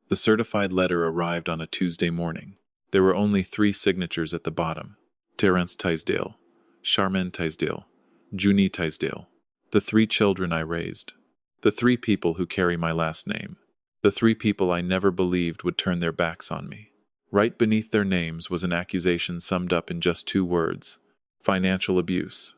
The certified letter arrived on a Tuesday morning. There were only 3 signatures at the bottom: Terence Tisdale, Charmaine Tisdale, Junie Tisdale. The 3 children I raised. The 3 people who carry my last name. The 3 people I never believed would turn their backs on me. Right beneath their names was an accusation summed up in just 2 words: financial abuse.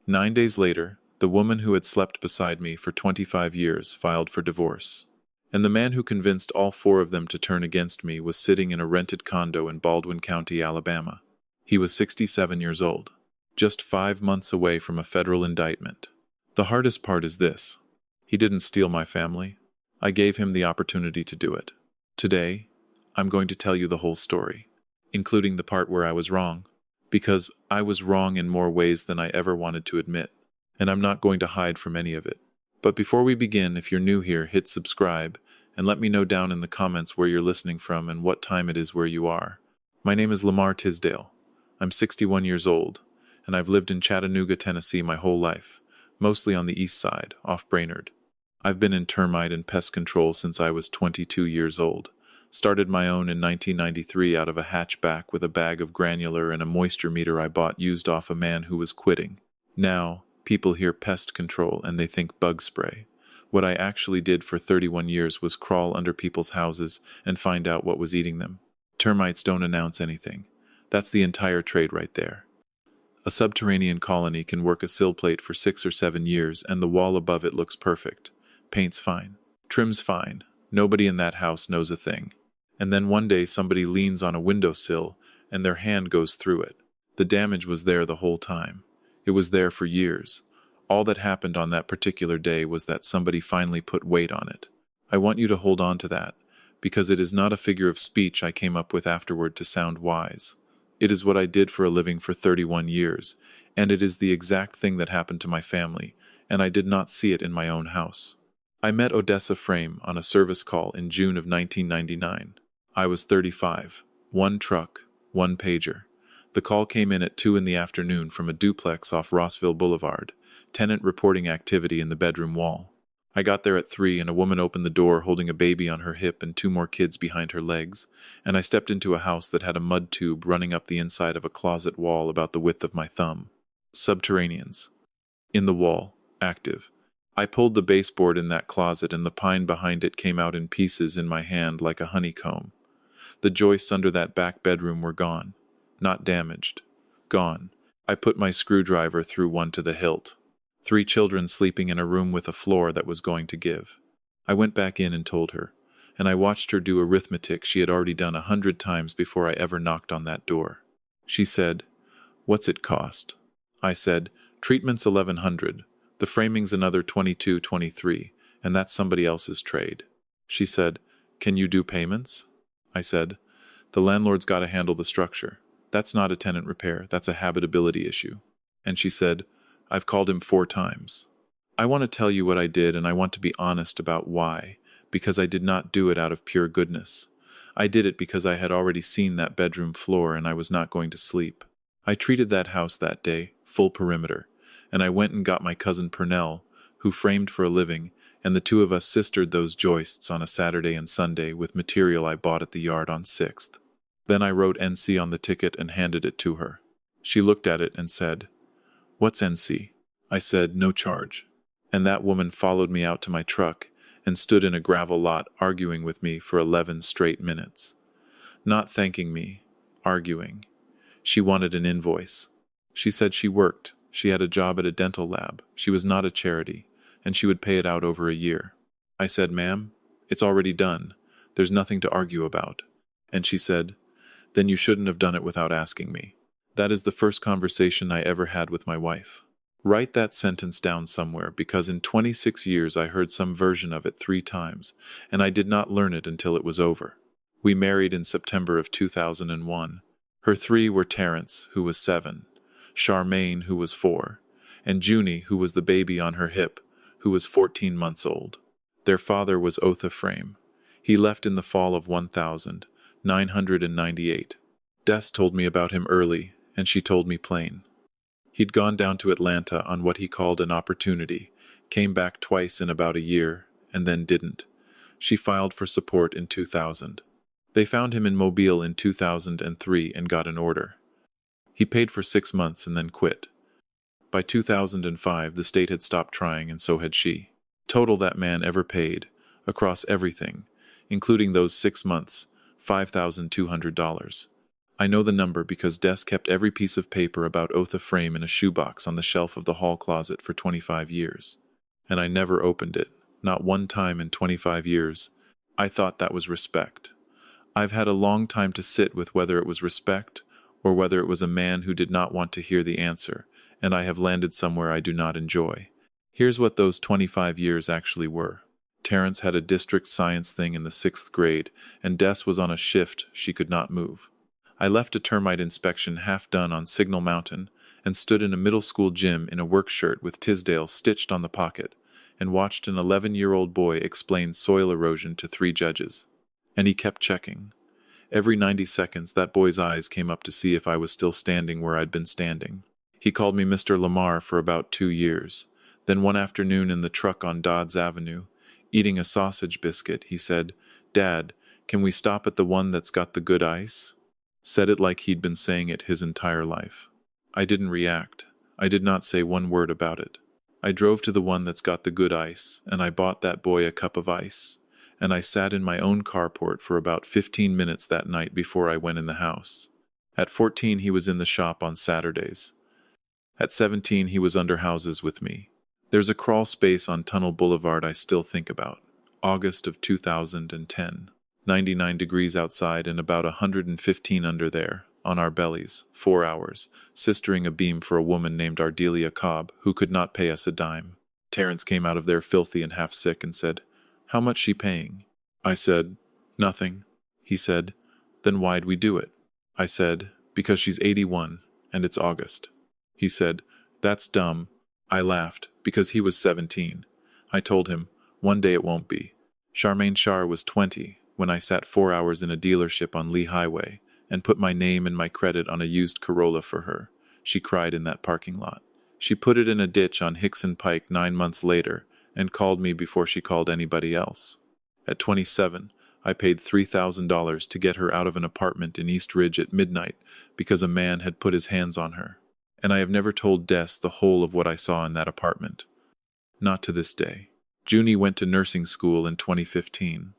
9 days later, the woman who had slept beside me for 25 years filed for divorce. And the man who convinced all 4 of them to turn against me was sitting in a rented condo in Baldwin County, Alabama. He was 67 years old, just 5 months away from a federal indictment. The hardest part is this: he didn't steal my family. I gave him the opportunity to do it. Today, I'm going to tell you the whole story, including the part where I was wrong, because I was wrong in more ways than I ever wanted to admit, and I'm not going to hide from any of it. But before we begin, if you're new here, hit subscribe, and let me know down in the comments where you're listening from and what time it is where you are. My name is Lamar Tisdale. I'm 61 years old, and I've lived in Chattanooga, Tennessee my whole life, mostly on the east side, off Brainerd. I've been in termite and pest control since I was 22 years old. Started my own in 1993 out of a hatchback with a bag of granular and a moisture meter I bought used off a man who was quitting. Now, people hear pest control and they think bug spray. What I actually did for 31 years was crawl under people's houses and find out what was eating them. Termites don't announce anything. That's the entire trade right there. A subterranean colony can work a sill plate for 6 or 7 years and the wall above it looks perfect. Paint's fine. Trim's fine. Nobody in that house knows a thing. And then one day somebody leans on a windowsill and their hand goes through it. The damage was there the whole time. It was there for years. All that happened on that particular day was that somebody finally put weight on it. I want you to hold on to that, because it is not a figure of speech I came up with afterward to sound wise. It is what I did for a living for 31 years, and it is the exact thing that happened to my family, and I did not see it in my own house. I met Otha Frame on a service call in June of 1999. I was 35. 1 truck, 1 pager. The call came in at 2 in the afternoon from a duplex off Rossville Boulevard. Tenant reporting activity in the bedroom wall. I got there at 3 and a woman opened the door holding a baby on her hip and 2 more kids behind her legs, and I stepped into a house that had a mud tube running up the inside of a closet wall about the width of my thumb. Subterraneans. In the wall. Active. I pulled the baseboard in that closet and the pine behind it came out in pieces in my hand like a honeycomb. The joists under that back bedroom were gone. Not damaged. Gone. I put my screwdriver through one to the hilt. 3 children sleeping in a room with a floor that was going to give. I went back in and told her, and I watched her do arithmetic she had already done 100 times before I ever knocked on that door. She said, "What's it cost?" I said, "Treatment's $1,100, the framing's another $22-23, and that's somebody else's trade." She said, "Can you do payments?" I said, "The landlord's got to handle the structure. That's not a tenant repair, that's a habitability issue." And she said, "I've called him 4 times. I want to tell you what I did, and I want to be honest about why, because I did not do it out of pure goodness. I did it because I had already seen that bedroom floor and I was not going to sleep. I treated that house that day, full perimeter, and I went and got my cousin Purnell, who framed for a living, and the 2 of us sistered those joists on a Saturday and Sunday with material I bought at the yard on 6th. Then I wrote NC on the ticket and handed it to her. She looked at it and said, "What's NC?" I said, "No charge." And that woman followed me out to my truck and stood in a gravel lot arguing with me for 11 straight minutes. Not thanking me, arguing. She wanted an invoice. She said she worked, she had a job at a dental lab, she was not a charity, and she would pay it out over a year. I said, "Ma'am, it's already done. There's nothing to argue about." And she said, "Then you shouldn't have done it without asking me." That is the first conversation I ever had with my wife. Write that sentence down somewhere, because in 26 years I heard some version of it 3 times, and I did not learn it until it was over. We married in September of 2001. Her 3 were Terence, who was 7, Charmaine, who was 4, and Junie, who was the baby on her hip, who was 14 months old. Their father was Otha Frame. He left in the fall of 1998. Des told me about him early, and she told me plain. He'd gone down to Atlanta on what he called an opportunity, came back twice in about a year, and then didn't. She filed for support in 2000. They found him in Mobile in 2003 and got an order. He paid for 6 months and then quit. By 2005, the state had stopped trying, and so had she. Total that man ever paid, across everything, including those 6 months, $5,200. I know the number because Des kept every piece of paper about Otha Frame in a shoebox on the shelf of the hall closet for 25 years. And I never opened it, not one time in 25 years. I thought that was respect. I've had a long time to sit with whether it was respect or whether it was a man who did not want to hear the answer, and I have landed somewhere I do not enjoy. Here's what those 25 years actually were. Terrence had a district science thing in the 6th grade, and Des was on a shift she could not move. I left a termite inspection half done on Signal Mountain and stood in a middle school gym in a work shirt with Tisdale stitched on the pocket and watched an 11-year-old boy explain soil erosion to 3 judges. And he kept checking. Every 90 seconds, that boy's eyes came up to see if I was still standing where I'd been standing. He called me Mr. Lamar for about 2 years. Then one afternoon in the truck on Dodds Avenue, eating a sausage biscuit, he said, "Dad, can we stop at the one that's got the good ice?" Said it like he'd been saying it his entire life. I didn't react. I did not say one word about it. I drove to the one that's got the good ice, and I bought that boy a cup of ice. And I sat in my own carport for about 15 minutes that night before I went in the house. At 14, he was in the shop on Saturdays. At 17, he was under houses with me. There's a crawl space on Tunnel Boulevard I still think about. August of 2010. 99 degrees outside and about 115 under there, on our bellies, 4 hours, sistering a beam for a woman named Ardelia Cobb, who could not pay us a dime. Terrence came out of there filthy and half sick and said, "How much she paying?" I said, "Nothing." He said, "Then why'd we do it?" I said, "Because she's 81, and it's August." He said, "That's dumb." I laughed, because he was 17. I told him, "One day it won't be." Charmaine Shar was 20 when I sat 4 hours in a dealership on Lee Highway and put my name and my credit on a used Corolla for her. She cried in that parking lot. She put it in a ditch on Hickson Pike 9 months later and called me before she called anybody else. At 27, I paid $3,000 to get her out of an apartment in East Ridge at midnight because a man had put his hands on her. And I have never told Des the whole of what I saw in that apartment. Not to this day. Junie went to nursing school in 2015.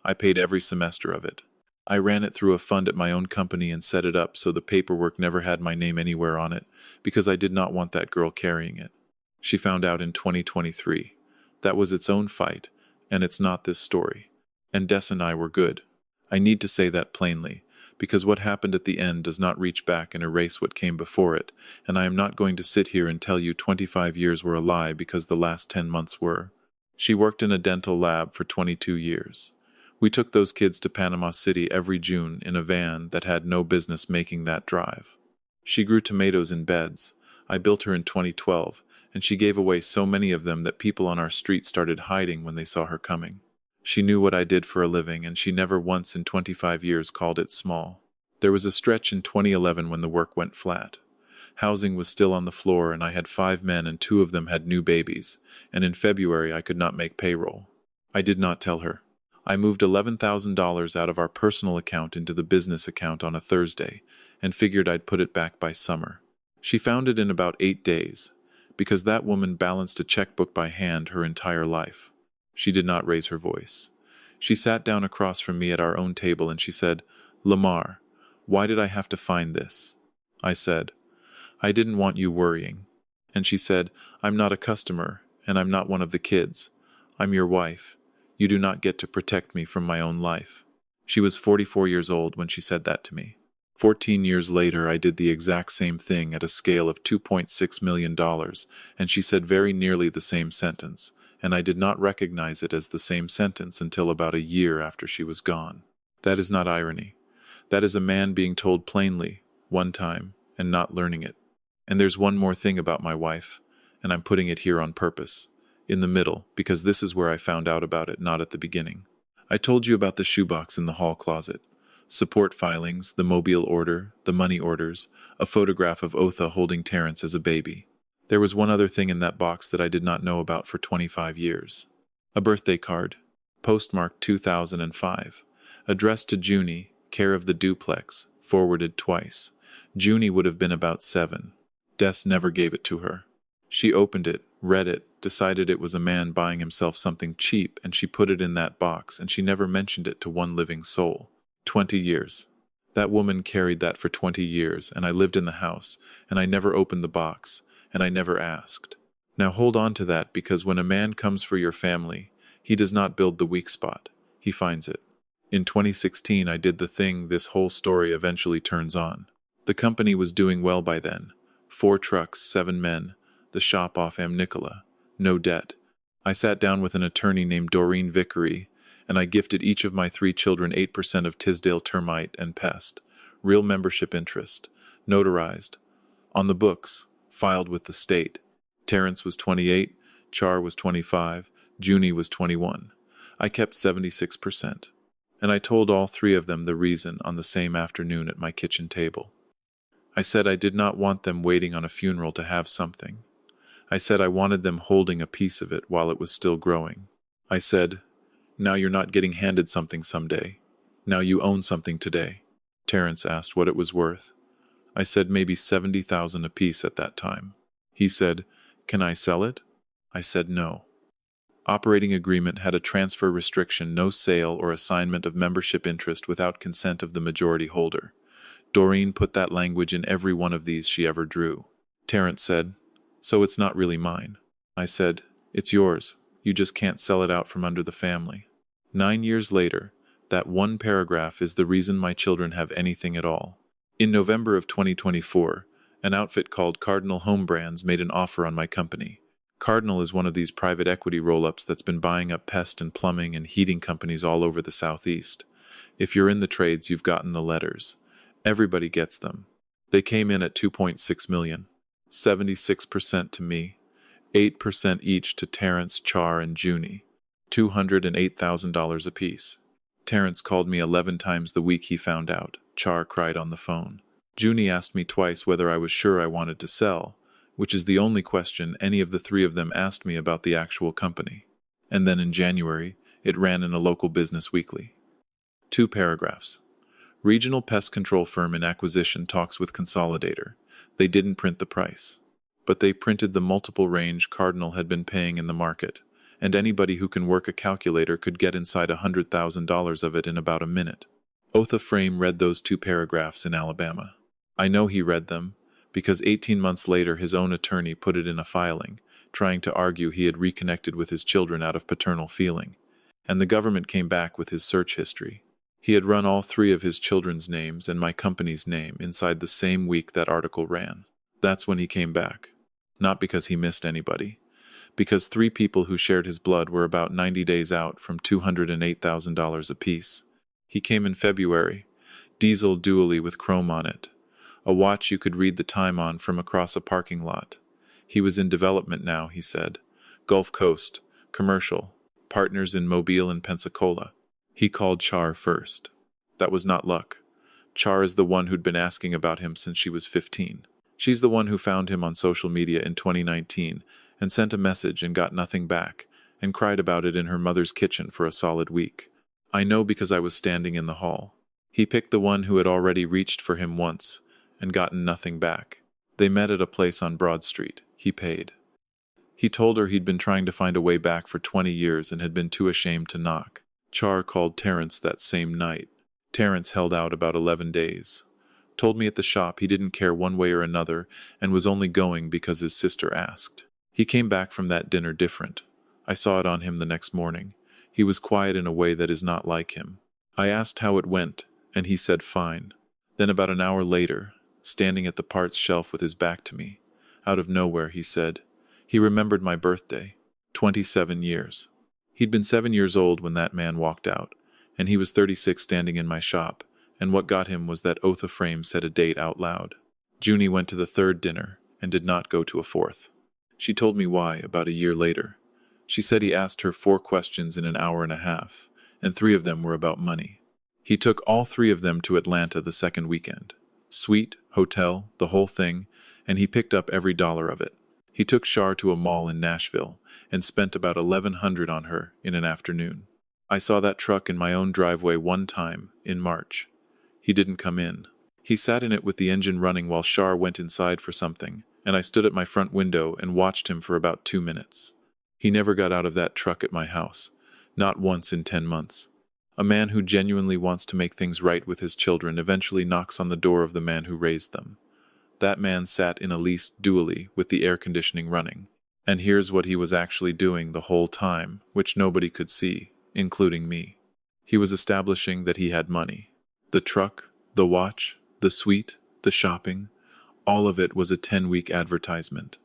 I paid every semester of it. I ran it through a fund at my own company and set it up so the paperwork never had my name anywhere on it, because I did not want that girl carrying it. She found out in 2023. That was its own fight, and it's not this story. And Des and I were good. I need to say that plainly, because what happened at the end does not reach back and erase what came before it, and I am not going to sit here and tell you 25 years were a lie because the last 10 months were. She worked in a dental lab for 22 years. We took those kids to Panama City every June in a van that had no business making that drive. She grew tomatoes in beds. I built her in 2012, and she gave away so many of them that people on our street started hiding when they saw her coming. She knew what I did for a living, and she never once in 25 years called it small. There was a stretch in 2011 when the work went flat. Housing was still on the floor, and I had 5 men and 2 of them had new babies, and in February I could not make payroll. I did not tell her. I moved $11,000 out of our personal account into the business account on a Thursday, and figured I'd put it back by summer. She found it in about 8 days, because that woman balanced a checkbook by hand her entire life. She did not raise her voice. She sat down across from me at our own table and she said, "Lamar, why did I have to find this?" I said, "I didn't want you worrying." And she said, "I'm not a customer, and I'm not one of the kids. I'm your wife. You do not get to protect me from my own life." She was 44 years old when she said that to me. 14 years later, I did the exact same thing at a scale of $2.6 million, and she said very nearly the same sentence, and I did not recognize it as the same sentence until about a year after she was gone. That is not irony. That is a man being told plainly, one time, and not learning it. And there's one more thing about my wife, and I'm putting it here on purpose, in the middle, because this is where I found out about it, not at the beginning. I told you about the shoebox in the hall closet. Support filings, the mobile order, the money orders, a photograph of Otha holding Terrence as a baby. There was one other thing in that box that I did not know about for 25 years. A birthday card. postmarked 2005. Addressed to Junie, care of the duplex, forwarded twice. Junie would have been about 7. Des never gave it to her. She opened it, read it, decided it was a man buying himself something cheap, and she put it in that box, and she never mentioned it to one living soul. 20 years. That woman carried that for 20 years, and I lived in the house, and I never opened the box, and I never asked. Now hold on to that, because when a man comes for your family, he does not build the weak spot. He finds it. In 2016, I did the thing this whole story eventually turns on. The company was doing well by then. 4 trucks, 7 men, the shop off Amnicola, no debt. I sat down with an attorney named Doreen Vickery, and I gifted each of my 3 children 8% of Tisdale termite and pest, real membership interest, notarized, on the books, filed with the state. Terrence was 28, Char was 25, Junie was 21. I kept 76%. And I told all 3 of them the reason on the same afternoon at my kitchen table. I said I did not want them waiting on a funeral to have something. I said I wanted them holding a piece of it while it was still growing. I said, now you're not getting handed something someday. Now you own something today. Terrence asked what it was worth. I said maybe $70,000 apiece at that time. He said, can I sell it? I said no. Operating agreement had a transfer restriction, no sale or assignment of membership interest without consent of the majority holder. Doreen put that language in every one of these she ever drew. Terrence said, so it's not really mine. I said, it's yours. You just can't sell it out from under the family. 9 years later, that one paragraph is the reason my children have anything at all. In November of 2024, an outfit called Cardinal Home Brands made an offer on my company. Cardinal is one of these private equity roll-ups that's been buying up pest and plumbing and heating companies all over the Southeast. If you're in the trades, you've gotten the letters. Everybody gets them. They came in at $2.6 million, 76% to me, 8% each to Terrence, Char, and Junie, $208,000 apiece. Terrence called me 11 times the week he found out. Char cried on the phone. Junie asked me twice whether I was sure I wanted to sell, which is the only question any of the 3 of them asked me about the actual company. And then in January, it ran in a local business weekly. 2 paragraphs. Regional pest control firm in acquisition talks with consolidator. They didn't print the price, but they printed the multiple range Cardinal had been paying in the market, and anybody who can work a calculator could get inside $100,000 of it in about a minute. Otha Frame read those 2 paragraphs in Alabama. I know he read them, because 18 months later his own attorney put it in a filing, trying to argue he had reconnected with his children out of paternal feeling, and the government came back with his search history. He had run all 3 of his children's names and my company's name inside the same week that article ran. That's when he came back. Not because he missed anybody. Because 3 people who shared his blood were about 90 days out from $208,000 apiece. He came in February, diesel dually with chrome on it. A watch you could read the time on from across a parking lot. He was in development now, he said. Gulf Coast, commercial, partners in Mobile and Pensacola. He called Char first. That was not luck. Char is the one who'd been asking about him since she was 15. She's the one who found him on social media in 2019 and sent a message and got nothing back, and cried about it in her mother's kitchen for a solid week. I know because I was standing in the hall. He picked the one who had already reached for him once and gotten nothing back. They met at a place on Broad Street. He paid. He told her he'd been trying to find a way back for 20 years and had been too ashamed to knock. Char called Terrence that same night. Terrence held out about 11 days. Told me at the shop he didn't care one way or another and was only going because his sister asked. He came back from that dinner different. I saw it on him the next morning. He was quiet in a way that is not like him. I asked how it went, and he said fine. Then about an hour later, standing at the parts shelf with his back to me, out of nowhere he said, he remembered my birthday, 27 years. He'd been 7 years old when that man walked out, and he was 36 standing in my shop, and what got him was that Otha Frame said a date out loud. Junie went to the 3rd dinner and did not go to a 4th. She told me why about a year later. She said he asked her 4 questions in an hour and a half, and 3 of them were about money. He took all 3 of them to Atlanta the 2nd weekend. Suite, hotel, the whole thing, and he picked up every dollar of it. He took Char to a mall in Nashville and spent about $1,100 on her in an afternoon. I saw that truck in my own driveway one time, in March. He didn't come in. He sat in it with the engine running while Shar went inside for something, and I stood at my front window and watched him for about 2 minutes. He never got out of that truck at my house. Not once in 10 months. A man who genuinely wants to make things right with his children eventually knocks on the door of the man who raised them. That man sat in a leased dually with the air conditioning running. And here's what he was actually doing the whole time, which nobody could see, including me. He was establishing that he had money. The truck, the watch, the suite, the shopping, all of it was a 10-week advertisement.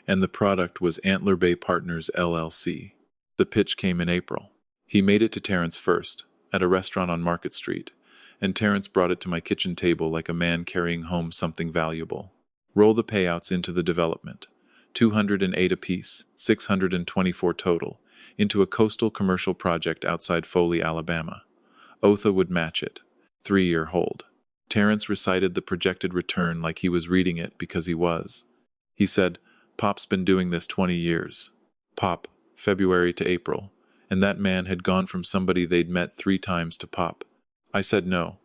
And the product was Antler Bay Partners LLC. The pitch came in April. He made it to Terrence first, at a restaurant on Market Street, and Terrence brought it to my kitchen table like a man carrying home something valuable. Roll the payouts into the development. 208 apiece, 624 total, into a coastal commercial project outside Foley, Alabama. Otha would match it. 3-year hold. Terrence recited the projected return like he was reading it because he was. He said, "Pop's been doing this 20 years. Pop, February to April. And that man had gone from somebody they'd met 3 times to Pop." I said no.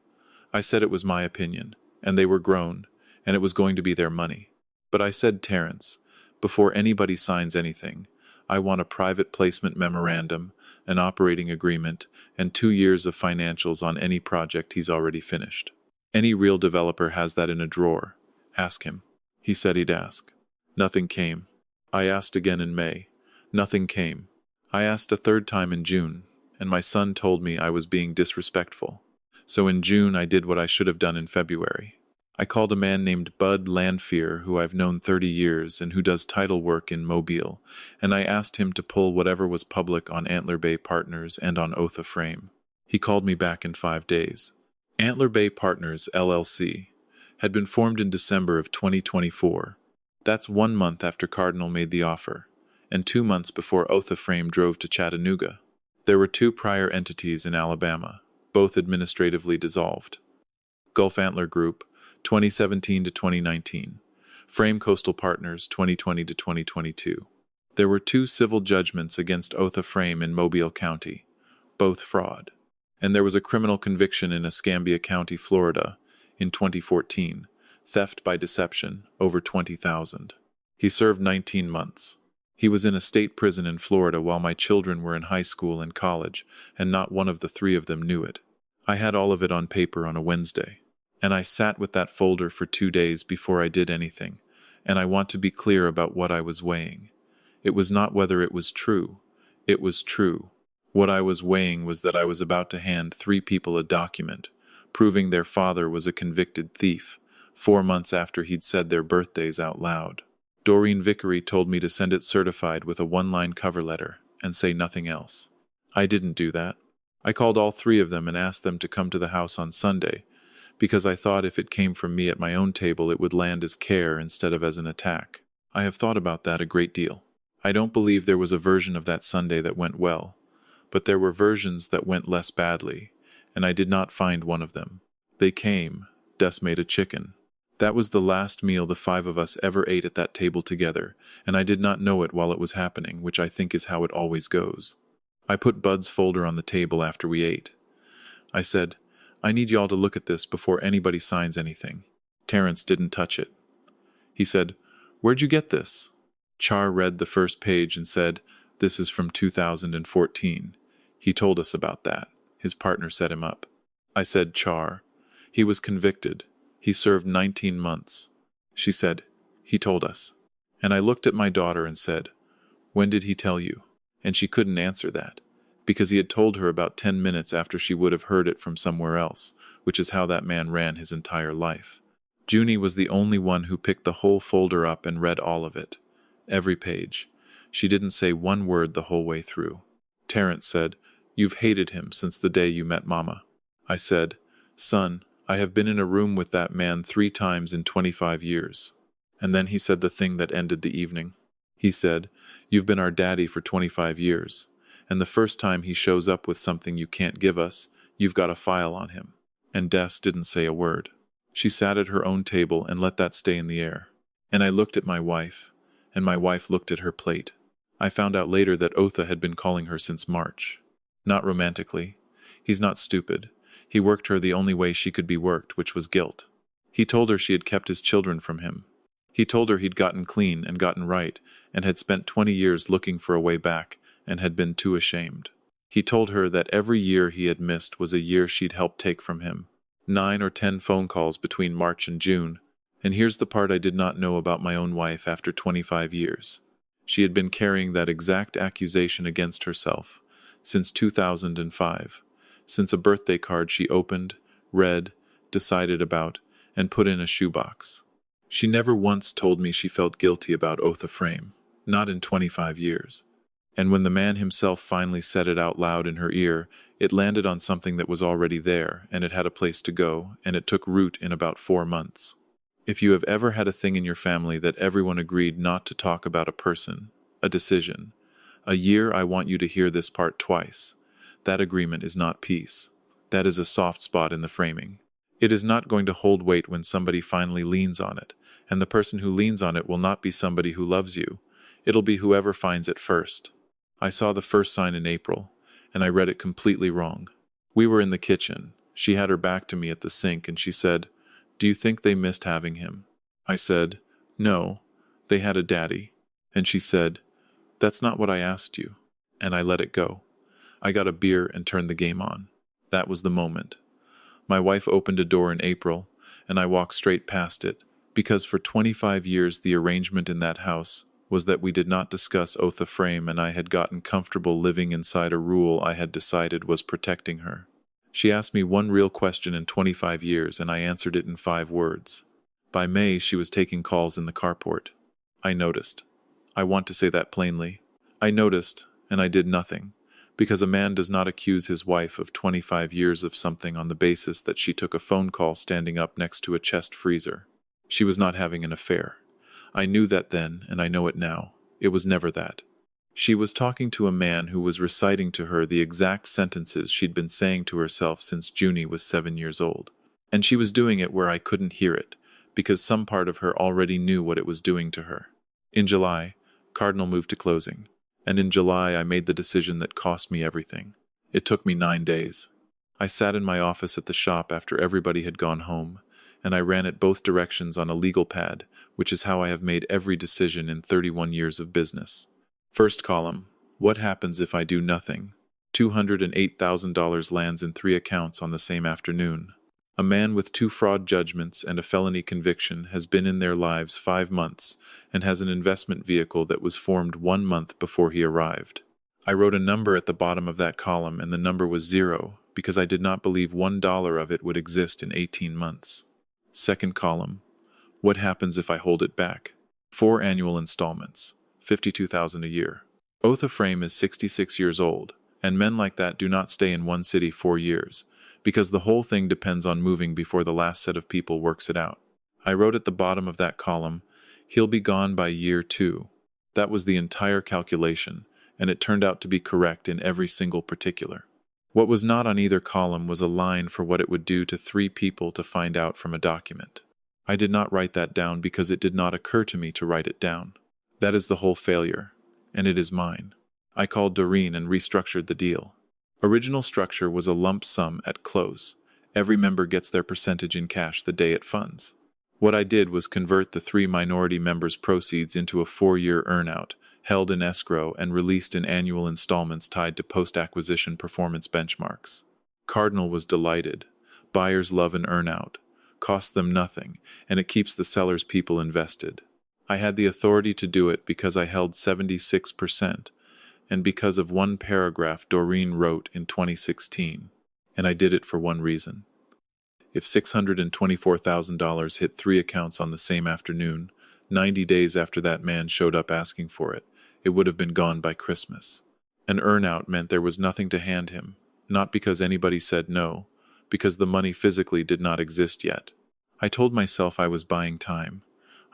I said it was my opinion, and they were grown, and it was going to be their money. But I said, "Terrence, before anybody signs anything, I want a private placement memorandum, an operating agreement, and 2 years of financials on any project he's already finished. Any real developer has that in a drawer. Ask him." He said he'd ask. Nothing came. I asked again in May. Nothing came. I asked a 3rd time in June, and my son told me I was being disrespectful. So in June I did what I should have done in February. I called a man named Bud Lanfear, who I've known 30 years and who does title work in Mobile, and I asked him to pull whatever was public on Antler Bay Partners and on Otha Frame. He called me back in 5 days. Antler Bay Partners, LLC, had been formed in December of 2024. That's 1 month after Cardinal made the offer, and 2 months before Otha Frame drove to Chattanooga. There were 2 prior entities in Alabama, both administratively dissolved. Gulf Antler Group, 2017 to 2019. Frame Coastal Partners, 2020 to 2022. There were 2 civil judgments against Otha Frame in Mobile County, both fraud. And there was a criminal conviction in Escambia County, Florida, in 2014, theft by deception, over $20,000. He served 19 months. He was in a state prison in Florida while my children were in high school and college, and not one of the 3 of them knew it. I had all of it on paper on a Wednesday, and I sat with that folder for 2 days before I did anything, and I want to be clear about what I was weighing. It was not whether it was true. It was true. What I was weighing was that I was about to hand 3 people a document, proving their father was a convicted thief, 4 months after he'd said their birthdays out loud. Doreen Vickery told me to send it certified with a 1-line cover letter and say nothing else. I didn't do that. I called all 3 of them and asked them to come to the house on Sunday, because I thought if it came from me at my own table it would land as care instead of as an attack. I have thought about that a great deal. I don't believe there was a version of that Sunday that went well, but there were versions that went less badly, and I did not find one of them. They came. Des made a chicken. That was the last meal the 5 of us ever ate at that table together, and I did not know it while it was happening, which I think is how it always goes. I put Bud's folder on the table after we ate. I said, "I need y'all to look at this before anybody signs anything." Terrence didn't touch it. He said, "Where'd you get this?" Char read the first page and said, "This is from 2014. He told us about that. His partner set him up." I said, "Char, he was convicted. He served 19 months. She said, "He told us." And I looked at my daughter and said, "When did he tell you?" And she couldn't answer that, because he had told her about 10 minutes after she would have heard it from somewhere else, which is how that man ran his entire life. Junie was the only one who picked the whole folder up and read all of it. Every page. She didn't say one word the whole way through. Terrence said, "You've hated him since the day you met Mama." I said, "Son, I have been in a room with that man 3 times in 25 years. And then he said the thing that ended the evening. He said, "You've been our daddy for 25 years. And the first time he shows up with something you can't give us, you've got a file on him." And Des didn't say a word. She sat at her own table and let that stay in the air. And I looked at my wife, and my wife looked at her plate. I found out later that Otha had been calling her since March. Not romantically. He's not stupid. He worked her the only way she could be worked, which was guilt. He told her she had kept his children from him. He told her he'd gotten clean and gotten right, and had spent 20 years looking for a way back, and had been too ashamed. He told her that every year he had missed was a year she'd helped take from him. 9 or 10 phone calls between March and June. And here's the part I did not know about my own wife after 25 years. She had been carrying that exact accusation against herself since 2005, since a birthday card she opened, read, decided about, and put in a shoebox. She never once told me she felt guilty about Otha Frame, not in 25 years. And when the man himself finally said it out loud in her ear, it landed on something that was already there, and it had a place to go, and it took root in about 4 months. If you have ever had a thing in your family that everyone agreed not to talk about a person, a decision, a year, I want you to hear this part twice. That agreement is not peace. That is a soft spot in the framing. It is not going to hold weight when somebody finally leans on it, and the person who leans on it will not be somebody who loves you. It'll be whoever finds it first. I saw the first sign in April, and I read it completely wrong. We were in the kitchen. She had her back to me at the sink, and she said, "Do you think they missed having him?" I said, "No, they had a daddy." And she said, "That's not what I asked you." And I let it go. I got a beer and turned the game on. That was the moment. My wife opened a door in April, and I walked straight past it, because for 25 years the arrangement in that house was that we did not discuss Otha Frame, and I had gotten comfortable living inside a rule I had decided was protecting her. She asked me one real question in 25 years, and I answered it in 5 words. By May, she was taking calls in the carport. I noticed. I want to say that plainly. I noticed, and I did nothing, because a man does not accuse his wife of 25 years of something on the basis that she took a phone call standing up next to a chest freezer. She was not having an affair. I knew that then, and I know it now. It was never that. She was talking to a man who was reciting to her the exact sentences she'd been saying to herself since Junie was 7 years old. And she was doing it where I couldn't hear it, because some part of her already knew what it was doing to her. In July, Cardinal moved to closing, and in July I made the decision that cost me everything. It took me 9 days. I sat in my office at the shop after everybody had gone home, and I ran it both directions on a legal pad, which is how I have made every decision in 31 years of business. First column, what happens if I do nothing? $208,000 lands in 3 accounts on the same afternoon. A man with 2 fraud judgments and a felony conviction has been in their lives 5 months and has an investment vehicle that was formed 1 month before he arrived. I wrote a number at the bottom of that column, and the number was 0 because I did not believe $1 of it would exist in 18 months. Second column, what happens if I hold it back? 4 annual installments, $52,000 a year. Otha Frame is 66 years old, and men like that do not stay in one city 4 years, because the whole thing depends on moving before the last set of people works it out. I wrote at the bottom of that column, he'll be gone by year 2. That was the entire calculation, and it turned out to be correct in every single particular. What was not on either column was a line for what it would do to 3 people to find out from a document. I did not write that down because it did not occur to me to write it down. That is the whole failure, and it is mine. I called Doreen and restructured the deal. Original structure was a lump sum at close. Every member gets their percentage in cash the day it funds. What I did was convert the 3 minority members' proceeds into a 4-year earnout, held in escrow and released in annual installments tied to post-acquisition performance benchmarks. Cardinal was delighted. Buyers love an earnout. Costs them nothing, and it keeps the seller's people invested. I had the authority to do it because I held 76%, and because of one paragraph Doreen wrote in 2016, and I did it for one reason. If $624,000 hit 3 accounts on the same afternoon, 90 days after that man showed up asking for it, it would have been gone by Christmas. An earnout meant there was nothing to hand him, not because anybody said no, because the money physically did not exist yet. I told myself I was buying time.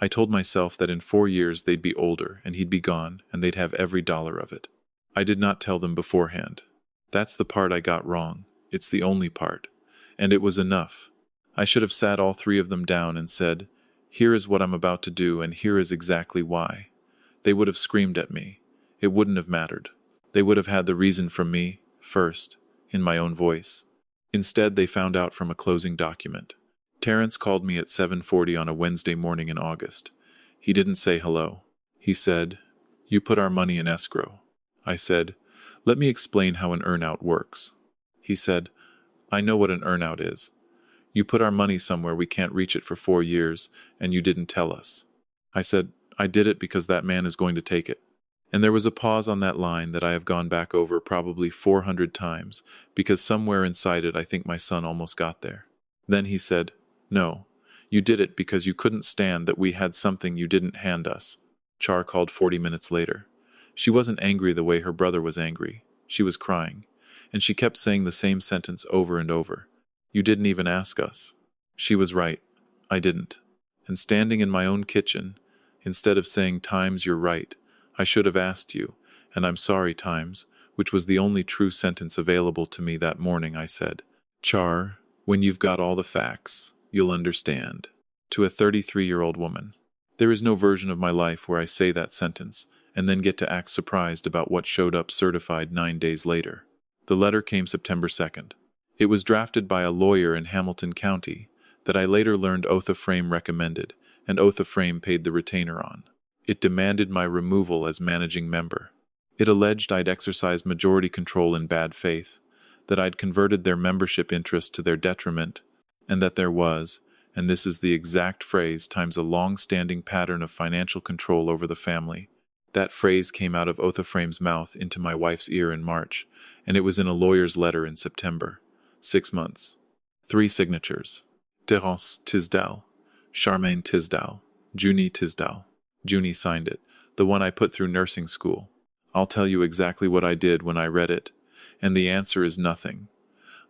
I told myself that in 4 years they'd be older and he'd be gone and they'd have every dollar of it. I did not tell them beforehand. That's the part I got wrong. It's the only part. And it was enough. I should have sat all 3 of them down and said, "Here is what I'm about to do, and here is exactly why." They would have screamed at me. It wouldn't have mattered. They would have had the reason from me, first, in my own voice. Instead, they found out from a closing document. Terrence called me at 7:40 on a Wednesday morning in August. He didn't say hello. He said, "You put our money in escrow." I said, "Let me explain how an earnout works." He said, "I know what an earnout is. You put our money somewhere we can't reach it for 4 years, and you didn't tell us." I said, "I did it because that man is going to take it." And there was a pause on that line that I have gone back over probably 400 times, because somewhere inside it I think my son almost got there. Then he said, "No, you did it because you couldn't stand that we had something you didn't hand us." Char called 40 minutes later. She wasn't angry the way her brother was angry. She was crying. And she kept saying the same sentence over and over. "You didn't even ask us." She was right. I didn't. And standing in my own kitchen, instead of saying, "Times, you're right, I should have asked you, and I'm sorry, Times," which was the only true sentence available to me that morning, I said, "Char, when you've got all the facts, you'll understand." To a 33-year-old woman. There is no version of my life where I say that sentence, and then get to act surprised about what showed up certified 9 days later. The letter came September 2nd. It was drafted by a lawyer in Hamilton County that I later learned Otha Frame recommended, and Otha Frame paid the retainer on. It demanded my removal as managing member. It alleged I'd exercised majority control in bad faith, that I'd converted their membership interest to their detriment, and that there was, and this is the exact phrase, times a long-standing pattern of financial control over the family. That phrase came out of Otha Frame's mouth into my wife's ear in March, and it was in a lawyer's letter in September. 6 months. 3 signatures. Terence Tisdale. Charmaine Tisdale. Junie Tisdale. Junie signed it, the one I put through nursing school. I'll tell you exactly what I did when I read it, and the answer is nothing.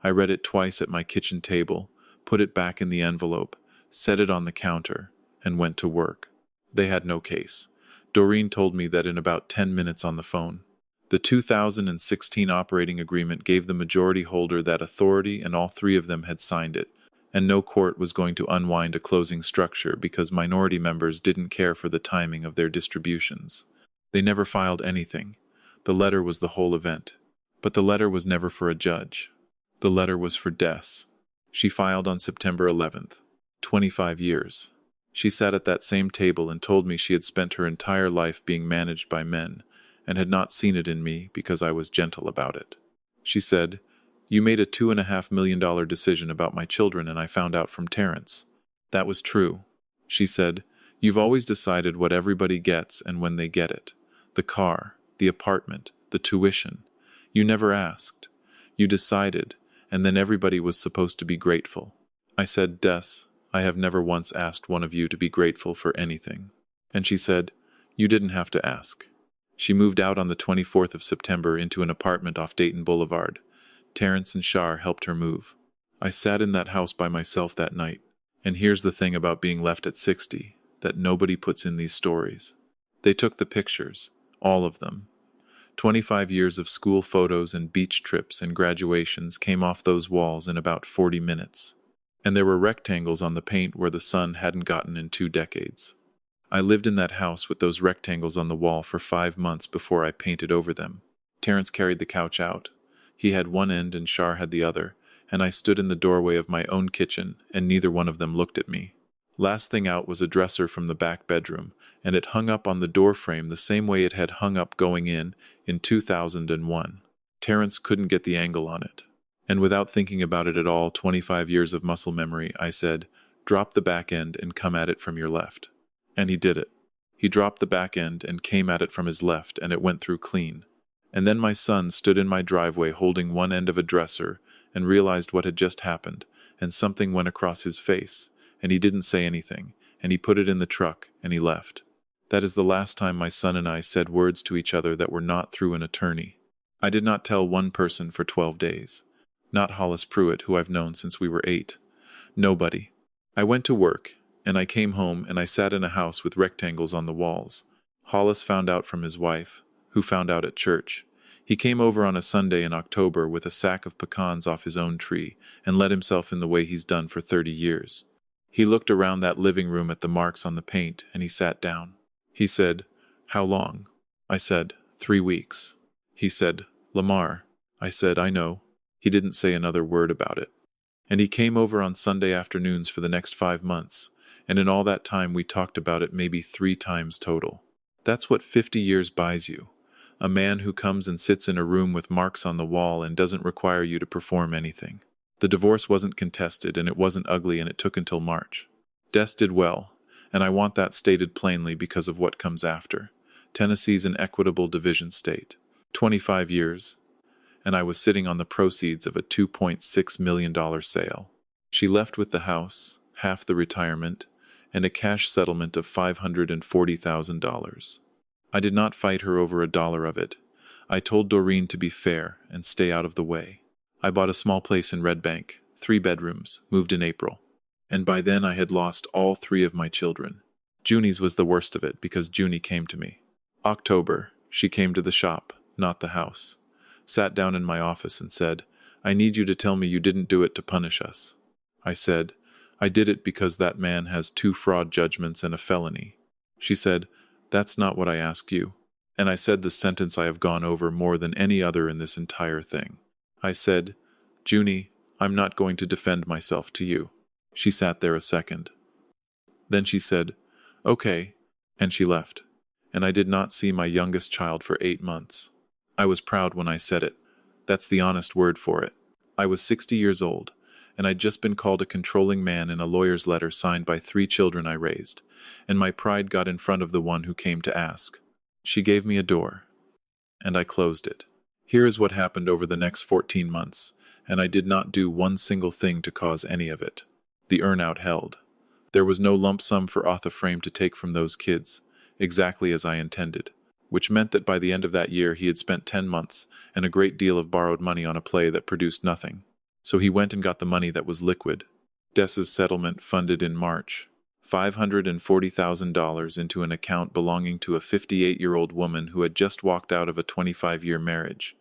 I read it twice at my kitchen table, put it back in the envelope, set it on the counter, and went to work. They had no case. Doreen told me that in about 10 minutes on the phone. The 2016 operating agreement gave the majority holder that authority, and all 3 of them had signed it, and no court was going to unwind a closing structure because minority members didn't care for the timing of their distributions. They never filed anything. The letter was the whole event. But the letter was never for a judge. The letter was for Des. She filed on September 11th. 25 years. She sat at that same table and told me she had spent her entire life being managed by men, and had not seen it in me because I was gentle about it. She said, "You made a $2.5 million decision about my children, and I found out from Terrence." That was true. She said, "You've always decided what everybody gets and when they get it. The car, the apartment, the tuition. You never asked. You decided, and then everybody was supposed to be grateful." I said, "Des, I have never once asked one of you to be grateful for anything." And she said, "You didn't have to ask." She moved out on the 24th of September into an apartment off Dayton Boulevard. Terrence and Shar helped her move. I sat in that house by myself that night. And here's the thing about being left at 60, that nobody puts in these stories. They took the pictures, all of them. 25 years of school photos and beach trips and graduations came off those walls in about 40 minutes. And there were rectangles on the paint where the sun hadn't gotten in 2 decades. I lived in that house with those rectangles on the wall for 5 months before I painted over them. Terrence carried the couch out. He had one end and Shar had the other, and I stood in the doorway of my own kitchen, and neither one of them looked at me. Last thing out was a dresser from the back bedroom, and it hung up on the door frame the same way it had hung up going in 2001. Terrence couldn't get the angle on it. And without thinking about it at all, 25 years of muscle memory, I said, "Drop the back end and come at it from your left." And he did it. He dropped the back end and came at it from his left, and it went through clean. And then my son stood in my driveway holding one end of a dresser and realized what had just happened, and something went across his face, and he didn't say anything, and he put it in the truck, and he left. That is the last time my son and I said words to each other that were not through an attorney. I did not tell one person for 12 days. Not Hollis Pruitt, who I've known since we were 8. Nobody. I went to work, and I came home, and I sat in a house with rectangles on the walls. Hollis found out from his wife, who found out at church. He came over on a Sunday in October with a sack of pecans off his own tree and let himself in the way he's done for 30 years. He looked around that living room at the marks on the paint, and he sat down. He said, "How long?" I said, 3 weeks. He said, "Lamar, I said, I know. He didn't say another word about it. And he came over on Sunday afternoons for the next 5 months, and in all that time we talked about it maybe 3 times total. That's what 50 years buys you. A man who comes and sits in a room with marks on the wall and doesn't require you to perform anything. The divorce wasn't contested, and it wasn't ugly, and it took until March. Des did well, and I want that stated plainly because of what comes after. Tennessee's an equitable division state. 25 years, and I was sitting on the proceeds of a $2.6 million sale. She left with the house, half the retirement, and a cash settlement of $540,000. I did not fight her over $1 of it. I told Doreen to be fair and stay out of the way. I bought a small place in Red Bank, 3 bedrooms, moved in April. And by then I had lost all 3 of my children. Junie's was the worst of it because Junie came to me. October, she came to the shop, not the house. Sat down in my office and said, I need you to tell me you didn't do it to punish us. I said, I did it because that man has 2 fraud judgments and a felony. She said, that's not what I asked you. And I said the sentence I have gone over more than any other in this entire thing. I said, Junie, I'm not going to defend myself to you. She sat there a second. Then she said, okay, and she left. And I did not see my youngest child for 8 months. I was proud when I said it. That's the honest word for it. I was 60 years old, and I'd just been called a controlling man in a lawyer's letter signed by 3 children I raised, and my pride got in front of the one who came to ask. She gave me a door, and I closed it. Here is what happened over the next 14 months, and I did not do one single thing to cause any of it. The earnout held. There was no lump sum for Otha Frame to take from those kids, exactly as I intended, which meant that by the end of that year he had spent 10 months and a great deal of borrowed money on a play that produced nothing. So he went and got the money that was liquid. Des's settlement funded in March. $540,000 into an account belonging to a 58-year-old woman who had just walked out of a 25-year marriage,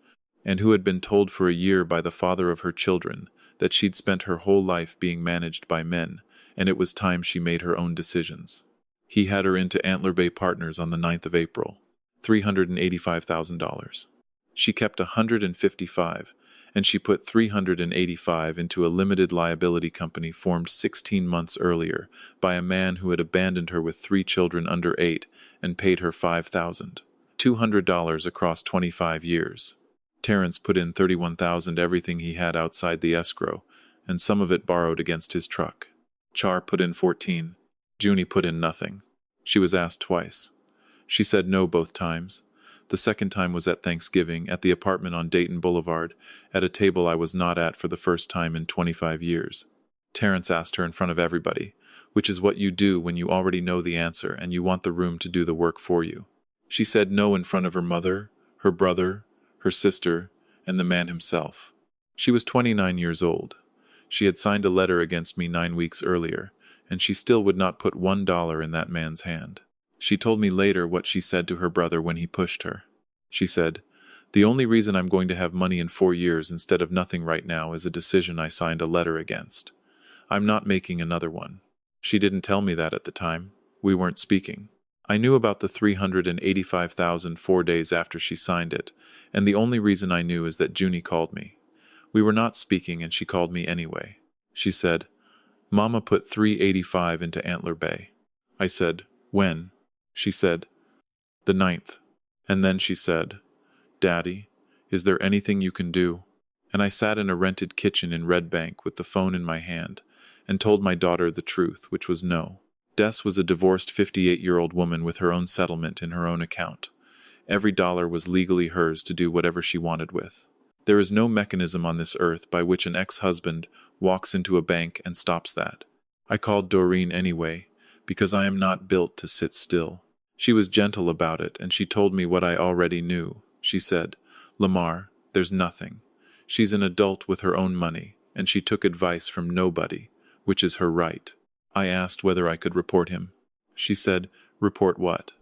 and who had been told for a year by the father of her children that she'd spent her whole life being managed by men, and it was time she made her own decisions. He had her into Antler Bay Partners on the 9th of April, $385,000. She kept $155,000, and she put $385,000 into a limited liability company formed 16 months earlier by a man who had abandoned her with 3 children under 8 and paid her $5,200 across 25 years. Terrence put in $31,000, everything he had outside the escrow, and some of it borrowed against his truck. Char put in $14,000. Junie put in nothing. She was asked twice. She said no both times. The second time was at Thanksgiving, at the apartment on Dayton Boulevard, at a table I was not at for the first time in 25 years. Terrence asked her in front of everybody, which is what you do when you already know the answer and you want the room to do the work for you. She said no in front of her mother, her brother, her sister, and the man himself. She was 29 years old. She had signed a letter against me 9 weeks earlier, and she still would not put $1 in that man's hand. She told me later what she said to her brother when he pushed her. She said, the only reason I'm going to have money in 4 years instead of nothing right now is a decision I signed a letter against. I'm not making another one. She didn't tell me that at the time. We weren't speaking. I knew about the $385,000 4 days after she signed it, and the only reason I knew is that Junie called me. We were not speaking, and she called me anyway. She said, Mama put $385,000 into Antler Bay. I said, when? She said, the 9th. And then she said, Daddy, is there anything you can do? And I sat in a rented kitchen in Red Bank with the phone in my hand and told my daughter the truth, which was no. Des was a divorced 58-year-old woman with her own settlement in her own account. Every dollar was legally hers to do whatever she wanted with. There is no mechanism on this earth by which an ex-husband walks into a bank and stops that. I called Doreen anyway, because I am not built to sit still. She was gentle about it, and she told me what I already knew. She said, Lamar, there's nothing. She's an adult with her own money, and she took advice from nobody, which is her right. I asked whether I could report him. She said, report what?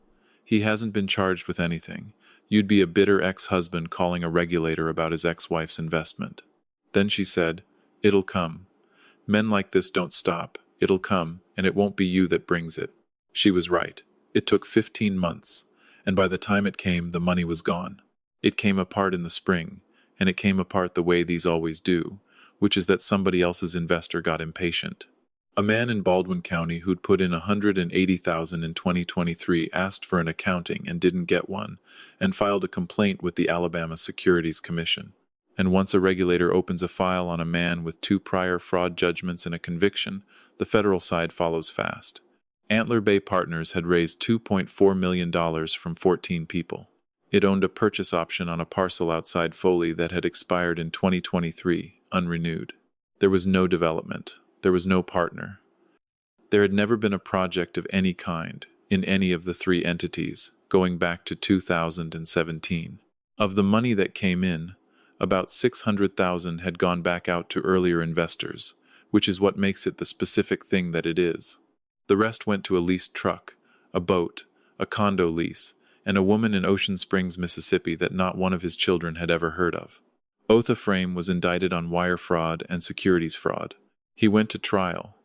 He hasn't been charged with anything. You'd be a bitter ex-husband calling a regulator about his ex-wife's investment. Then she said, it'll come. Men like this don't stop. It'll come, and it won't be you that brings it. She was right. It took 15 months, and by the time it came, the money was gone. It came apart in the spring, and it came apart the way these always do, which is that somebody else's investor got impatient. A man in Baldwin County who'd put in $180,000 in 2023 asked for an accounting and didn't get one, and filed a complaint with the Alabama Securities Commission. And once a regulator opens a file on a man with 2 prior fraud judgments and a conviction, the federal side follows fast. Antler Bay Partners had raised $2.4 million from 14 people. It owned a purchase option on a parcel outside Foley that had expired in 2023, unrenewed. There was no development. There was no partner. There had never been a project of any kind in any of the 3 entities, going back to 2017. Of the money that came in, about $600,000 had gone back out to earlier investors, which is what makes it the specific thing that it is. The rest went to a leased truck, a boat, a condo lease, and a woman in Ocean Springs, Mississippi that not one of his children had ever heard of. Otha Frame was indicted on wire fraud and securities fraud. He went to trial,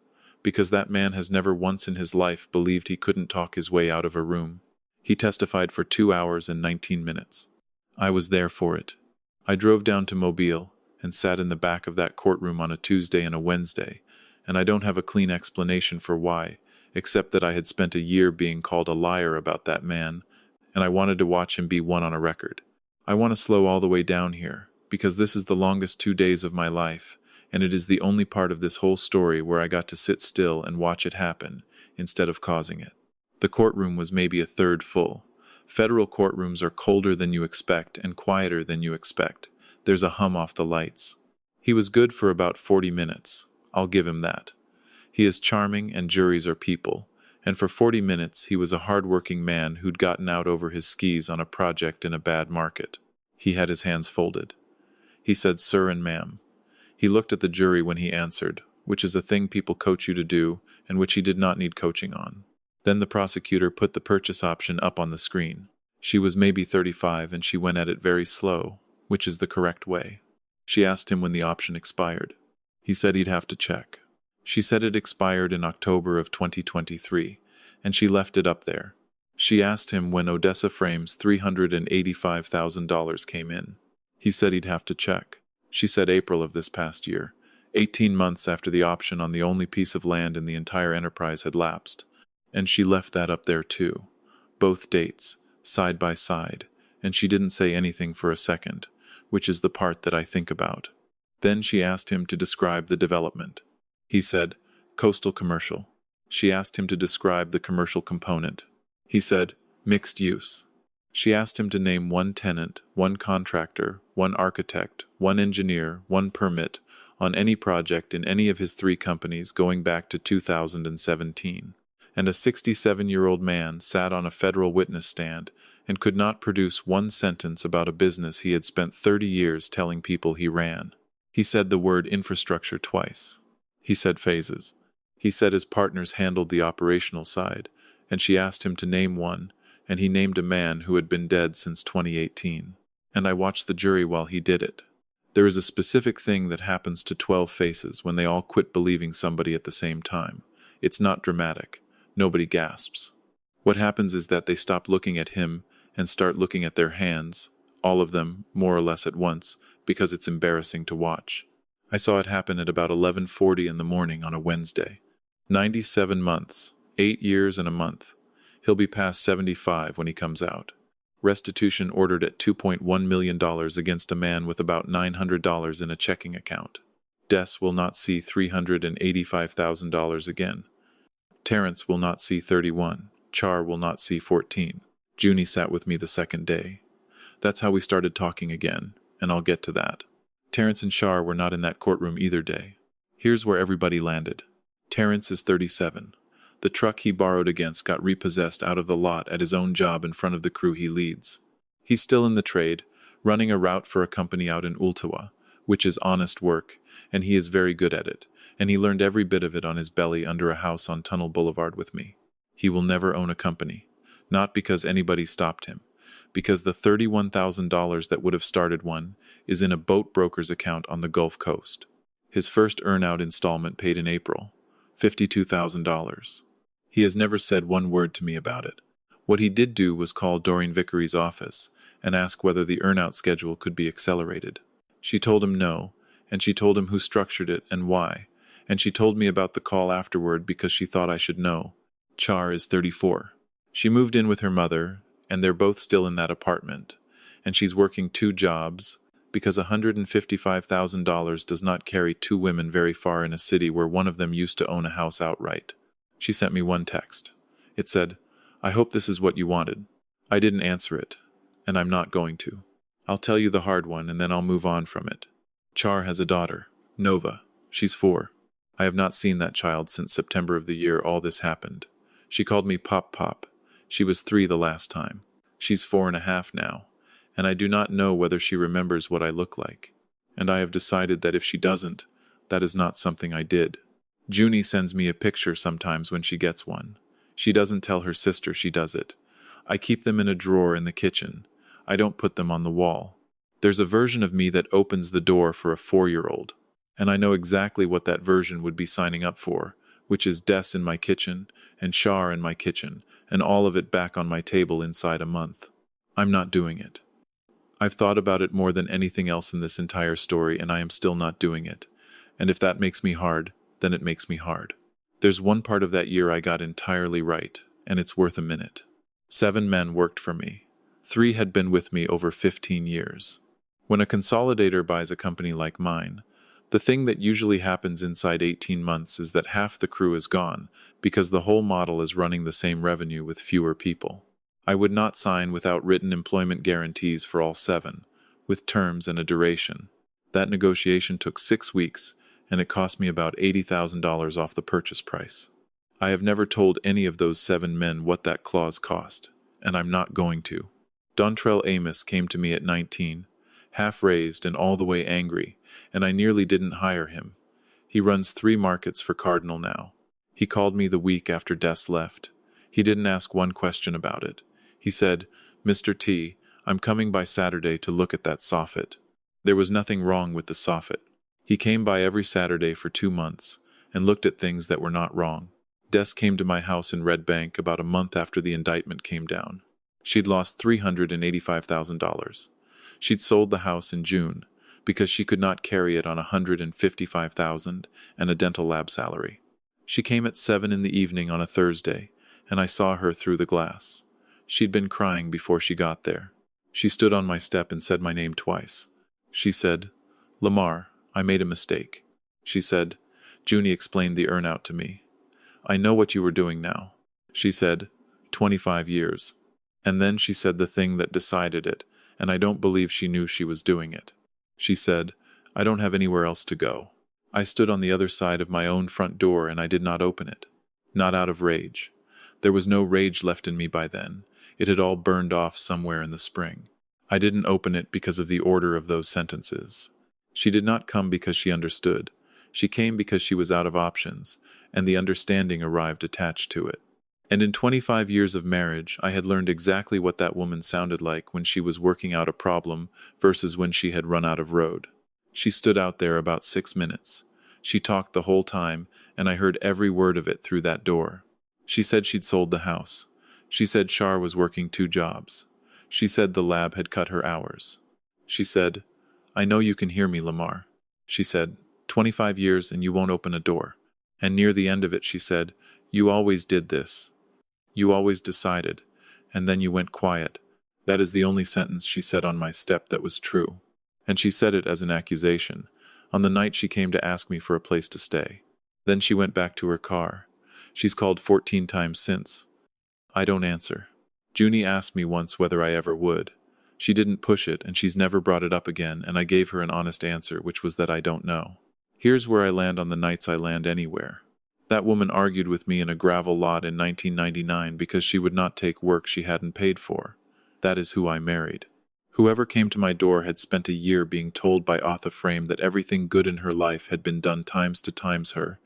because that man has never once in his life believed he couldn't talk his way out of a room. He testified for 2 hours and 19 minutes. I was there for it. I drove down to Mobile and sat in the back of that courtroom on a Tuesday and a Wednesday, and I don't have a clean explanation for why, except that I had spent a year being called a liar about that man, and I wanted to watch him be one on a record. I want to slow all the way down here, because this is the longest 2 days of my life, and it is the only part of this whole story where I got to sit still and watch it happen, instead of causing it. The courtroom was maybe a third full. Federal courtrooms are colder than you expect and quieter than you expect. There's a hum off the lights. He was good for about 40 minutes. I'll give him that. He is charming and juries are people, and for 40 minutes he was a hard-working man who'd gotten out over his skis on a project in a bad market. He had his hands folded. He said sir and ma'am. He looked at the jury when he answered, which is a thing people coach you to do and which he did not need coaching on. Then the prosecutor put the purchase option up on the screen. She was maybe 35 and she went at it very slow, which is the correct way. She asked him when the option expired. He said he'd have to check. She said it expired in October of 2023, and she left it up there. She asked him when Otha Frame's $385,000 came in. He said he'd have to check. She said April of this past year, 18 months after the option on the only piece of land in the entire enterprise had lapsed. And she left that up there too. Both dates, side by side, and she didn't say anything for a second, which is the part that I think about. Then she asked him to describe the development. He said, coastal commercial. She asked him to describe the commercial component. He said, mixed use. She asked him to name 1 tenant, 1 contractor, 1 architect, 1 engineer, 1 permit on any project in any of his 3 companies going back to 2017. And a 67-year-old man sat on a federal witness stand and could not produce 1 sentence about a business he had spent 30 years telling people he ran. He said the word infrastructure twice. He said phases. He said his partners handled the operational side, and she asked him to name one, and he named a man who had been dead since 2018. And I watched the jury while he did it. There is a specific thing that happens to 12 faces when they all quit believing somebody at the same time. It's not dramatic. Nobody gasps. What happens is that they stop looking at him and start looking at their hands, all of them, more or less at once, because it's embarrassing to watch. I saw it happen at about 11:40 in the morning on a Wednesday. 97 months, 8 years and a month. He'll be past 75 when he comes out. Restitution ordered at $2.1 million against a man with about $900 in a checking account. Des will not see $385,000 again. Terrence will not see 31. Char will not see 14. Junie sat with me the second day. That's how we started talking again, and I'll get to that. Terrence and Char were not in that courtroom either day. Here's where everybody landed. Terrence is 37. The truck he borrowed against got repossessed out of the lot at his own job in front of the crew he leads. He's still in the trade, running a route for a company out in Ultawa, which is honest work, and he is very good at it, and he learned every bit of it on his belly under a house on Tunnel Boulevard with me. He will never own a company, not because anybody stopped him, because the $31,000 that would have started one is in a boat broker's account on the Gulf Coast. His first earn-out installment paid in April, $52,000. He has never said one word to me about it. What he did do was call Doreen Vickery's office and ask whether the earn-out schedule could be accelerated. She told him no, and she told him who structured it and why, and she told me about the call afterward because she thought I should know. Char is 34. She moved in with her mother, and they're both still in that apartment, and she's working 2 jobs, because $155,000 does not carry 2 women very far in a city where one of them used to own a house outright. She sent me one text. It said, "I hope this is what you wanted." I didn't answer it, and I'm not going to. I'll tell you the hard one, and then I'll move on from it. Char has a daughter, Nova. She's 4. I have not seen that child since September of the year all this happened. She called me Pop Pop. She was 3 the last time. She's 4.5 now, and I do not know whether she remembers what I look like. And I have decided that if she doesn't, that is not something I did. Junie sends me a picture sometimes when she gets one. She doesn't tell her sister she does it. I keep them in a drawer in the kitchen. I don't put them on the wall. There's a version of me that opens the door for a 4-year-old, and I know exactly what that version would be signing up for, which is Des in my kitchen, and Char in my kitchen, and all of it back on my table inside a month. I'm not doing it. I've thought about it more than anything else in this entire story, and I am still not doing it. And if that makes me hard, then it makes me hard. There's one part of that year I got entirely right, and it's worth a minute. 7 men worked for me. 3 had been with me over 15 years. When a consolidator buys a company like mine, the thing that usually happens inside 18 months is that half the crew is gone, because the whole model is running the same revenue with fewer people. I would not sign without written employment guarantees for all 7, with terms and a duration. That negotiation took 6 weeks, and it cost me about $80,000 off the purchase price. I have never told any of those 7 men what that clause cost, and I'm not going to. Dontrell Amos came to me at 19, half-raised and all the way angry, and I nearly didn't hire him. He runs 3 markets for Cardinal now. He called me the week after Des left. He didn't ask one question about it. He said, "Mr. T, I'm coming by Saturday to look at that soffit." There was nothing wrong with the soffit. He came by every Saturday for 2 months and looked at things that were not wrong. Des came to my house in Red Bank about a month after the indictment came down. She'd lost $385,000. She'd sold the house in June because she could not carry it on $155,000 and a dental lab salary. She came at 7 in the evening on a Thursday, and I saw her through the glass. She'd been crying before she got there. She stood on my step and said my name twice. She said, "Lamar, I made a mistake." She said, Junie explained the earnout to me. "I know what you were doing now." She said, 25 years. And then she said the thing that decided it, and I don't believe she knew she was doing it. She said, "I don't have anywhere else to go." I stood on the other side of my own front door and I did not open it. Not out of rage. There was no rage left in me by then. It had all burned off somewhere in the spring. I didn't open it because of the order of those sentences. She did not come because she understood. She came because she was out of options, and the understanding arrived attached to it. And in 25 years of marriage, I had learned exactly what that woman sounded like when she was working out a problem versus when she had run out of road. She stood out there about 6 minutes. She talked the whole time, and I heard every word of it through that door. She said she'd sold the house. She said Char was working 2 jobs. She said the lab had cut her hours. She said, "I know you can hear me, Lamar." She said, 25 years and you won't open a door. And near the end of it she said, "You always did this. You always decided, and then you went quiet." That is the only sentence she said on my step that was true. And she said it as an accusation, on the night she came to ask me for a place to stay. Then she went back to her car. She's called 14 times since. I don't answer. Junie asked me once whether I ever would. She didn't push it, and she's never brought it up again, and I gave her an honest answer, which was that I don't know. Here's where I land on the nights I land anywhere. That woman argued with me in a gravel lot in 1999 because she would not take work she hadn't paid for. That is who I married. Whoever came to my door had spent a year being told by Otha Frame that everything good in her life had been done times to times her,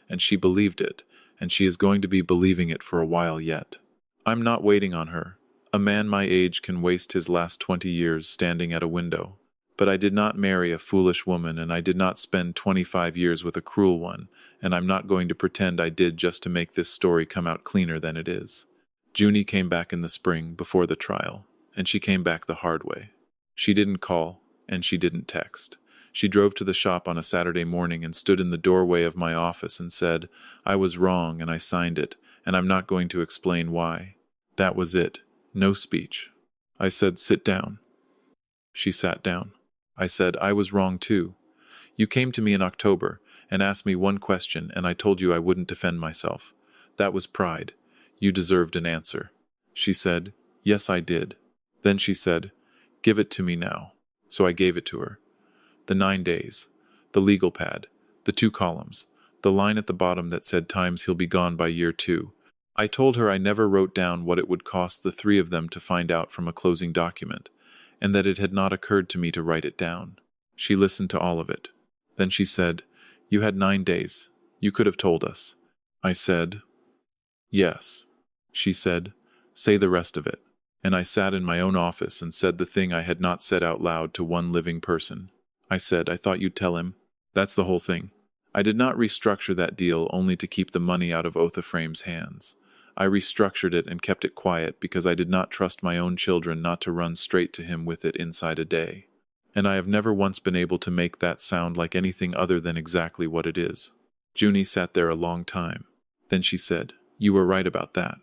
and she believed it, and she is going to be believing it for a while yet. I'm not waiting on her. A man my age can waste his last 20 years standing at a window. But I did not marry a foolish woman, and I did not spend 25 years with a cruel one, and I'm not going to pretend I did just to make this story come out cleaner than it is. Junie came back in the spring, before the trial, and she came back the hard way. She didn't call, and she didn't text. She drove to the shop on a Saturday morning and stood in the doorway of my office and said, "I was wrong and I signed it, and I'm not going to explain why." That was it. No speech. I said, "Sit down." She sat down. I said, "I was wrong too. You came to me in October and asked me one question, and I told you I wouldn't defend myself. That was pride. You deserved an answer." She said, "Yes, I did." Then she said, "Give it to me now." So I gave it to her. The 9 days, the legal pad, the 2 columns, the line at the bottom that said times he'll be gone by year 2. I told her I never wrote down what it would cost the 3 of them to find out from a closing document, and that it had not occurred to me to write it down. She listened to all of it. Then she said, "You had 9 days. You could have told us." I said, "Yes." She said, "Say the rest of it." And I sat in my own office and said the thing I had not said out loud to one living person. I said, "I thought you'd tell him." That's the whole thing. I did not restructure that deal only to keep the money out of Otha Frame's hands. I restructured it and kept it quiet because I did not trust my own children not to run straight to him with it inside a day. And I have never once been able to make that sound like anything other than exactly what it is. Junie sat there a long time. Then she said, "You were right about that.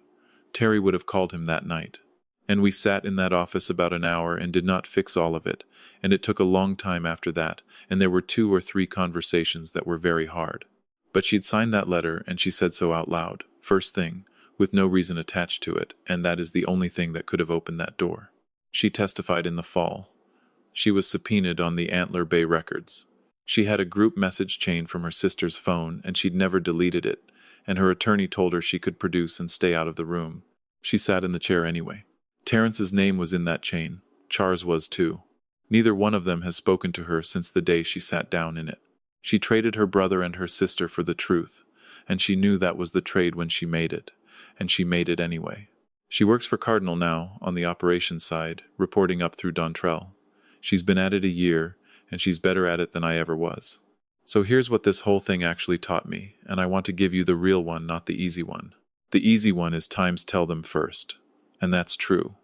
Terry would have called him that night." And we sat in that office about an hour and did not fix all of it, and it took a long time after that, and there were 2 or 3 conversations that were very hard. But she'd signed that letter, and she said so out loud, first thing, with no reason attached to it, and that is the only thing that could have opened that door. She testified in the fall. She was subpoenaed on the Antler Bay records. She had a group message chain from her sister's phone, and she'd never deleted it, and her attorney told her she could produce and stay out of the room. She sat in the chair anyway. Terrence's name was in that chain. Char's was too. Neither one of them has spoken to her since the day she sat down in it. She traded her brother and her sister for the truth, and she knew that was the trade when she made it, and she made it anyway. She works for Cardinal now, on the operations side, reporting up through Dontrell. She's been at it a year, and she's better at it than I ever was. So here's what this whole thing actually taught me, and I want to give you the real one, not the easy one. The easy one is times tell them first. And that's true.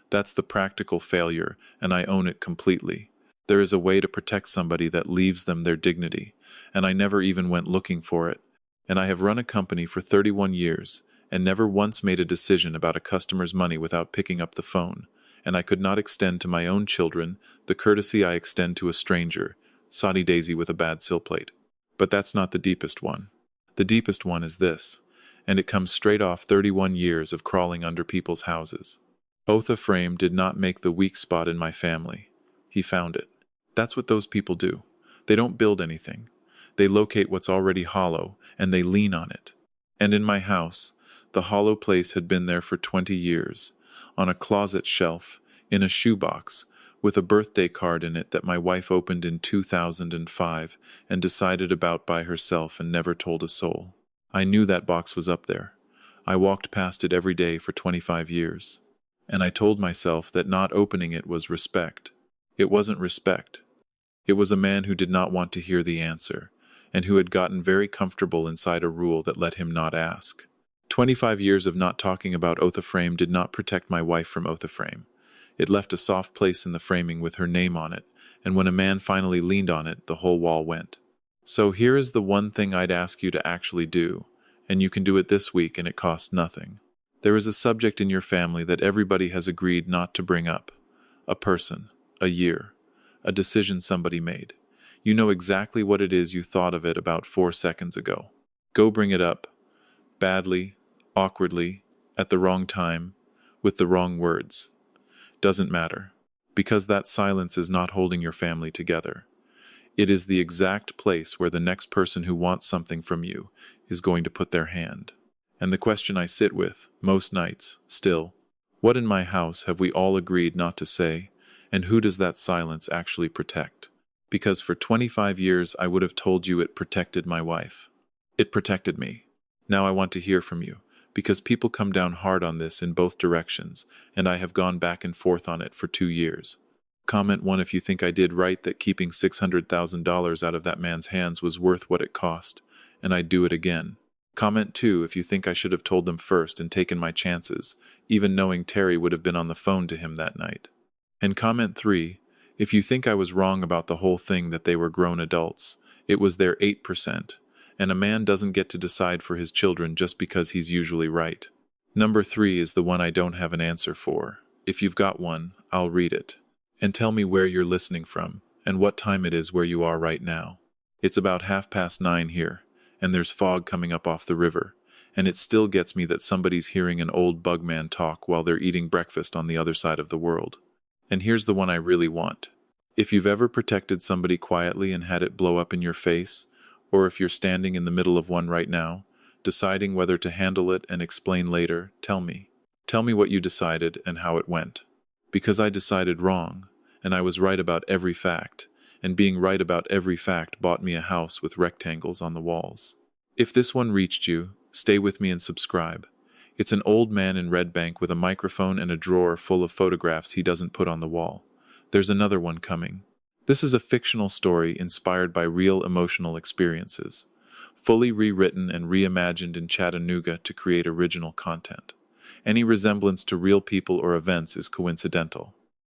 That's the practical failure, and I own it completely. There is a way to protect somebody that leaves them their dignity, and I never even went looking for it. And I have run a company for 31 years, and never once made a decision about a customer's money without picking up the phone, and I could not extend to my own children the courtesy I extend to a stranger, soddy daisy with a bad sill plate. But that's not the deepest one. The deepest one is this, and it comes straight off 31 years of crawling under people's houses. Otha Frame did not make the weak spot in my family. He found it. That's what those people do. They don't build anything. They locate what's already hollow, and they lean on it. And in my house, the hollow place had been there for 20 years, on a closet shelf, in a shoebox, with a birthday card in it that my wife opened in 2005 and decided about by herself and never told a soul. I knew that box was up there. I walked past it every day for 25 years. And I told myself that not opening it was respect. It wasn't respect. It was a man who did not want to hear the answer, and who had gotten very comfortable inside a rule that let him not ask. 25 years of not talking about Otha Frame did not protect my wife from Otha Frame. It left a soft place in the framing with her name on it, and when a man finally leaned on it, the whole wall went. So here is the one thing I'd ask you to actually do, and you can do it this week and it costs nothing. There is a subject in your family that everybody has agreed not to bring up. A person, a year, a decision somebody made. You know exactly what it is you thought of it about 4 seconds ago. Go bring it up. Badly, awkwardly, at the wrong time, with the wrong words. Doesn't matter, because that silence is not holding your family together. It is the exact place where the next person who wants something from you is going to put their hand. And the question I sit with, most nights, still, what in my house have we all agreed not to say, and who does that silence actually protect? Because for 25 years I would have told you it protected my wife. It protected me. Now I want to hear from you, because people come down hard on this in both directions, and I have gone back and forth on it for 2 years. Comment 1 if you think I did right that keeping $600,000 out of that man's hands was worth what it cost, and I'd do it again. Comment 2 if you think I should have told them first and taken my chances, even knowing Terry would have been on the phone to him that night. And comment 3 If you think I was wrong about the whole thing that they were grown adults, it was their 8%, and a man doesn't get to decide for his children just because he's usually right. Number 3 is the one I don't have an answer for. If you've got one, I'll read it. And tell me where you're listening from, and what time it is where you are right now. It's about 9:30 here, and there's fog coming up off the river, and it still gets me that somebody's hearing an old bugman talk while they're eating breakfast on the other side of the world. And here's the one I really want. If you've ever protected somebody quietly and had it blow up in your face, or if you're standing in the middle of one right now, deciding whether to handle it and explain later, tell me. Tell me what you decided and how it went. Because I decided wrong, and I was right about every fact, and being right about every fact bought me a house with rectangles on the walls. If this one reached you, stay with me and subscribe. It's an old man in Red Bank with a microphone and a drawer full of photographs he doesn't put on the wall. There's another one coming. This is a fictional story inspired by real emotional experiences, fully rewritten and reimagined in Chattanooga to create original content. Any resemblance to real people or events is coincidental.